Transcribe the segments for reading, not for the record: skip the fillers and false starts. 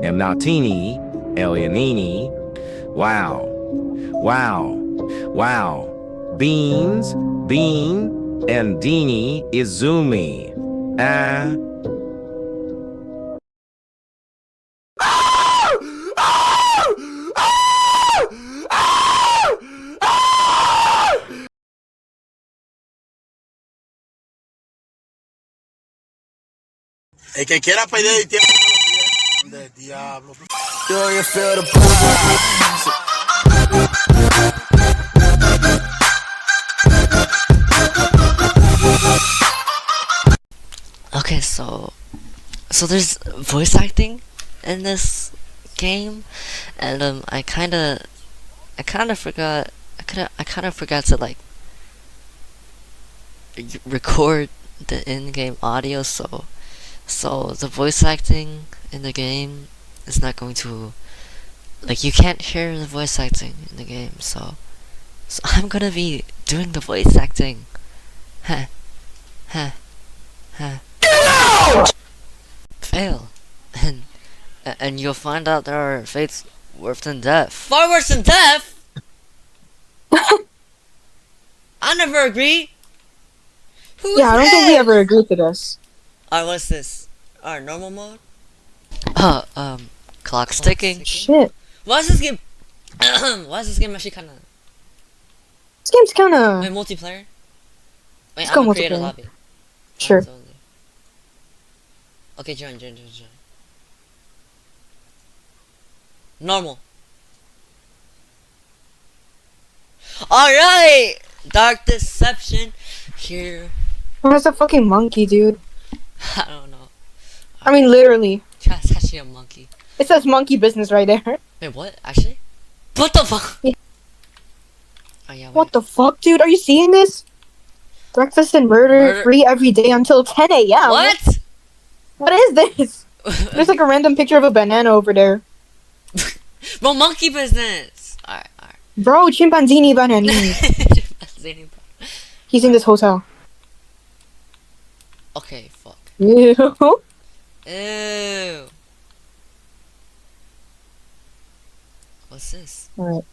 Amnatini, Alienini. Wow. Wow. Wow. Beans, Bean, and Dini Izumi. Ah. El que quiera pedir el tiempo del diablo. Do you feel the vibes? Okay, so there's voice acting in this game, and I kind of forgot. I kind of forgot to like record the in-game audio, so the voice acting in the game is not going to, like, you can't hear the voice acting in the game, so I'm gonna be doing the voice acting. Huh. Huh. Huh. Fail. And you'll find out there are fates worse than death. Far worse than death? I never agree. Who's Yeah, I don't think we ever agreed to this. Alright, what's this? Alright, normal mode? Clock's ticking. Shit. Why is this game why is this game actually kinda This game's kinda... wait, multiplayer? Wait, Let's I'm go gonna create a multiplayer. lobby. Sure. Only. Okay, join. Normal. Alright! Dark Deception. Here. Where's the fucking monkey, dude? I don't know. I mean, literally. That's actually a monkey. It says monkey business right there. Wait, what? Actually? What the fuck? Yeah. Oh, yeah, wait. What the fuck, dude? Are you seeing this? Breakfast and murder free every day until 10 a.m. What? What is this? There's like a random picture of a banana over there. Bro, monkey business! Alright. Bro, chimpanzini bananini. He's in this hotel. Okay, fuck. Ew. Ew. What's this? Alright.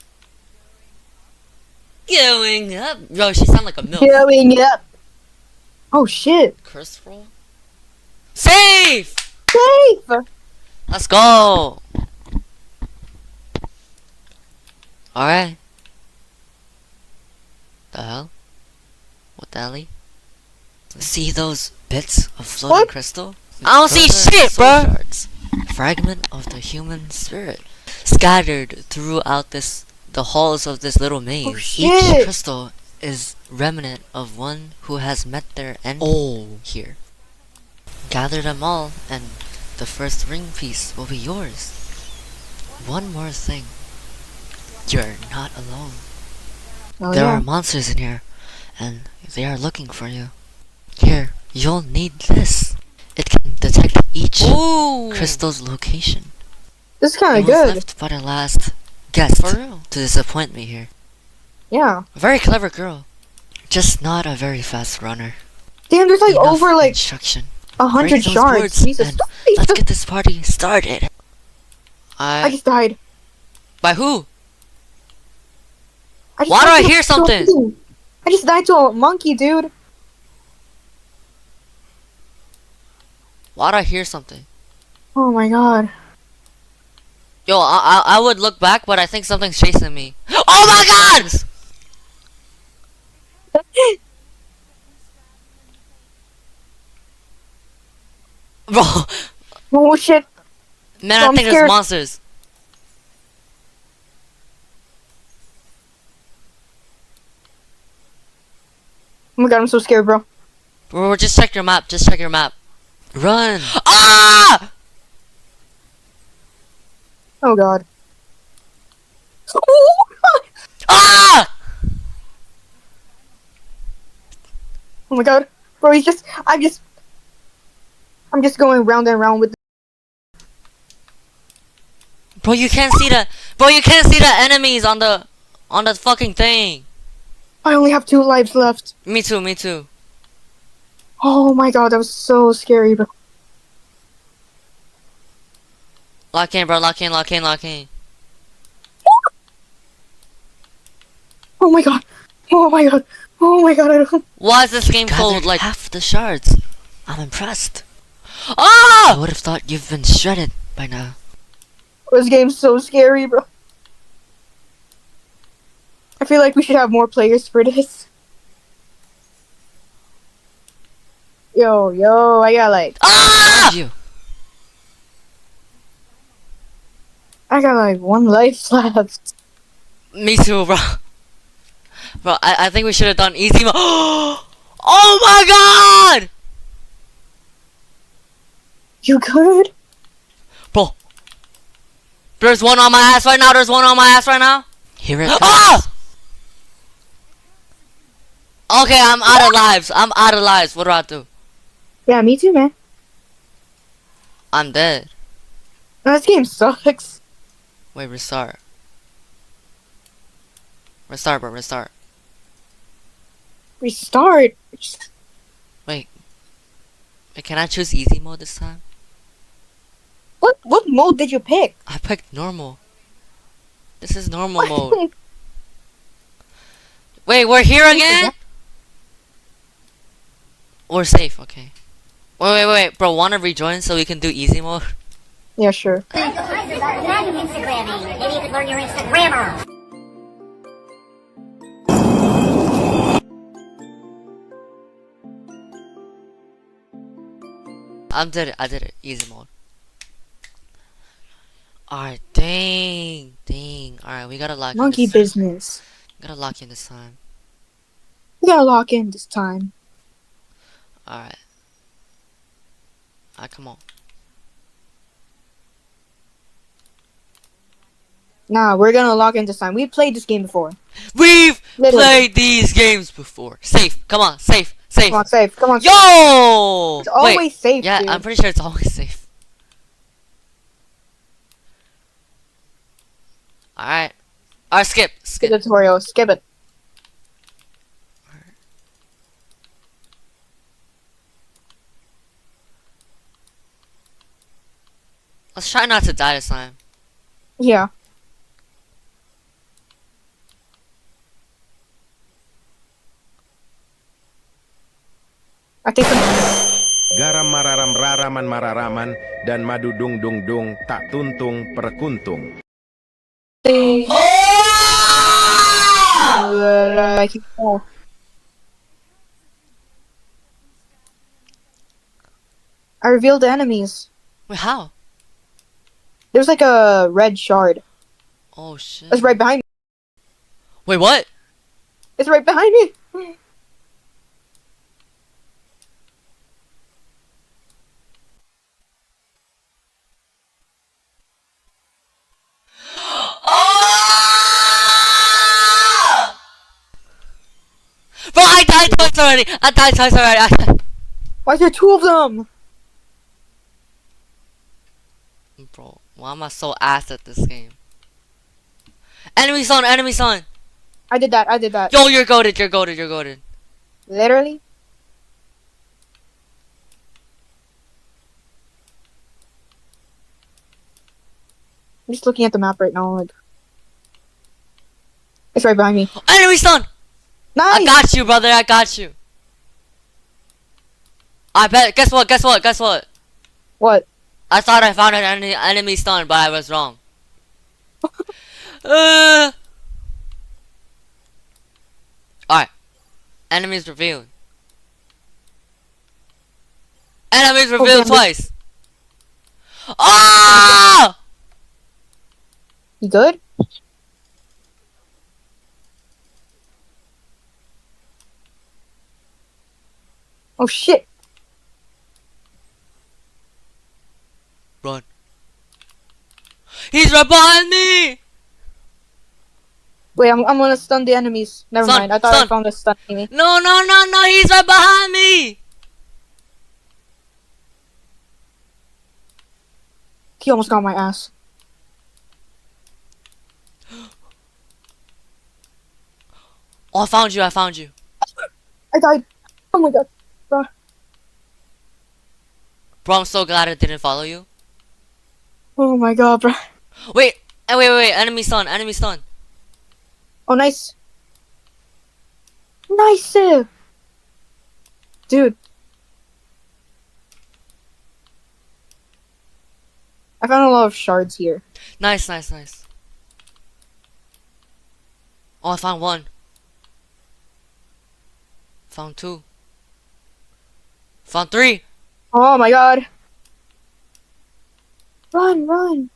Going up. Yo, she sound like a milk. Going up. Oh shit. Curse roll? Safe! Safe! Let's go! Alright. The hell? What the hell? See those bits of floating What? crystal? I don't see shit, bro! Shards. Fragment of the human spirit. Scattered throughout the halls of this little maze. Oh, Each shit. crystal is remnant of one who has met their end here. Gather them all, and the first ring piece will be yours. One more thing. You're not alone. Oh, There yeah. are monsters in here, and they are looking for you. Here, you'll need this. It can detect each crystal's location. This is kind I of was good. left by the last guest to disappoint me here. Yeah. A very clever girl, just not a very fast runner. Damn, there's like Enough over like instruction. 100 Break those shards. boards Jesus and Christ. let's get this party started. I just died. By who? I just Why do died I to hear a something? monkey. I just died to a monkey, dude. Why'd I hear something? Oh my god. Yo, I would look back, but I think something's chasing me. Oh my god! Bro, Oh shit. man, Bro, I I'm think there's scared. monsters. Oh my god, I'm so scared, bro. Bro, just check your map. Just check your map. Run! Ah! Oh god. Ah! Oh my god. Bro, I'm just going round and round with Bro, you can't see the. Bro, you can't see the enemies on the fucking thing. I only have 2 lives left. Me too. Me too. Oh my god, that was so scary, bro. Lock in, bro. Lock in, lock in, lock in. Oh my god. Oh my god. Oh my god. I don't. Why is this game Gathered called like half the shards. I'm impressed. Ah? I would have thought you've been shredded by now. This game's so scary, bro. I feel like we should have more players for this. Yo, I got like, Ah! You. I got like 1 life left. Me too, bro. Bro, I think we should have done easy mode. Oh my god! You good? Bro. There's one on my ass right now. There's one on my ass right now. Here it comes. Ah! Okay, I'm out of lives. I'm out of lives. What do I do? Yeah, me too, man. I'm dead. No, this game sucks. Wait, restart. Restart, bro. Restart. Restart. Wait, can I choose easy mode this time? What mode did you pick? I picked normal. This is normal mode. Wait, we're here again? We're safe, okay. Wait, bro, wanna rejoin so we can do easy mode? Yeah, sure. Imagine Instagramming. Maybe you could learn your Instagrammer. I did it, easy mode. Alright, dang. Alright, we gotta lock Monkey in this business. Gotta lock in this time. We gotta lock in this time. Alright. Alright, come on. Nah, we're gonna lock in this time. We played this game before. We've Literally. played these games before. Safe, come on, safe. Come on, safe. Come on. Yo! It's always safe, Yeah, dude. I'm pretty sure it's always safe. Alright. Alright, skip. Skip the tutorial. Skip it. Let's try not to die this time. Yeah. I think Garam mararam raraman mararaman dan madu dung dung dung tak tuntung perkuntung. I revealed the enemies. Wait, how? There's like a red shard. Oh shit. It's right behind me. Wait, what? It's right behind me. Bro, I died twice already. I died. Why is there 2 of them? Bro, why am I so ass at this game? Enemy son. I did that. Yo, you're goated. Literally. I'm just looking at the map right now. Like, it's right behind me. Enemy son. Nice. I got you, brother. I got you. I bet. Guess what? What? I thought I found an enemy stun, but I was wrong. Alright. Enemies revealed. Enemies revealed twice. Ah! You good? Oh shit. Run. He's right behind me! Wait, I'm gonna stun the enemies. Never Stun, mind. I thought I stun. found a stun enemy. No, he's right behind me! He almost got my ass. Oh, I found you. I died. Oh my god. Bro. Bro, I'm so glad I didn't follow you. Oh my god, bro. Wait, wait, enemy stun, enemy stun. Oh, nice. Nice save. Dude. I found a lot of shards here. Nice, nice, nice. Oh, I found one. Found two. Found three. Oh my god. Run, run.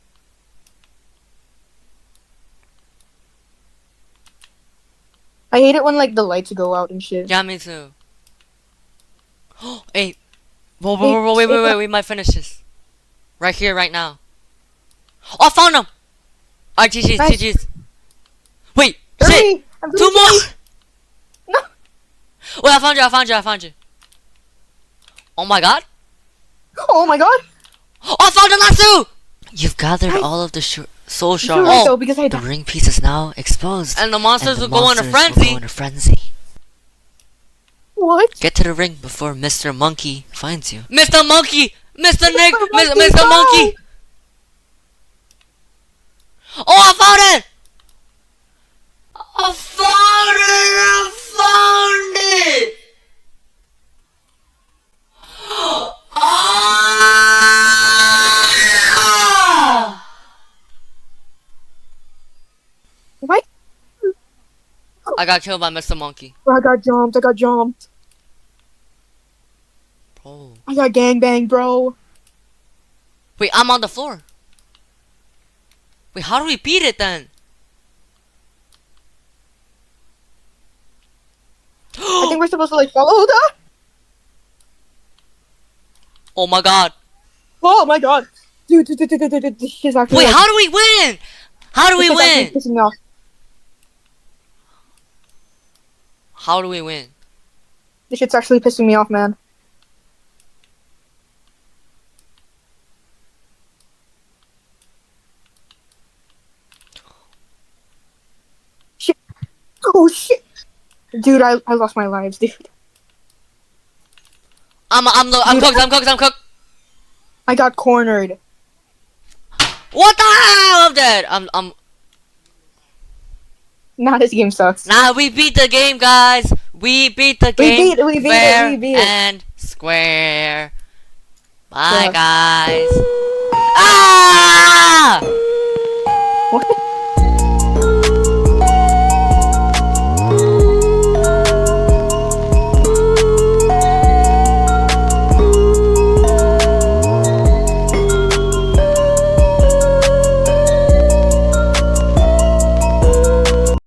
I hate it when like the lights go out and shit. Yeah, me too. Hey. Whoa, Hey, wait, we might finish this. Right here, right now. Oh, I found him! Alright, GG's, Nice. GG's. Wait, shit! Hurry! I'm Two gonna more! No. Wait, I found you. Oh my god. Oh my god. Oh, I found the last two! You've gathered Nice. all of the soul You're shards. right Oh, though, because I The died. ring piece is now exposed. And the monsters and the will go in a monsters will frenzy. go in a frenzy. What? Get to the ring before Mr. Monkey finds you. Mr. Monkey! Mr. Nick! Monkey, Mr. bye. Monkey! Oh, I found it! I found it! Ah! What? I got killed by Mr. Monkey. I got jumped. I got jumped. Bro. I got gangbanged, bro. Wait, I'm on the floor. Wait, how do we beat it then? I think we're supposed to like follow that. Oh my god. Oh my god. Dude, this shit's actually Wait, like, how do we win? How do we this shit's actually win? pissing me off. How do we win? This shit's actually pissing me off, man. Shit. Oh shit. Dude, I lost my lives, dude. I'm cooked. I got cornered. What the hell? I'm dead. I'm. Nah, this game sucks. Nah, we beat the game, guys. We beat the game. We beat fair it, we beat it. and square. Bye, Yeah. guys. Ah!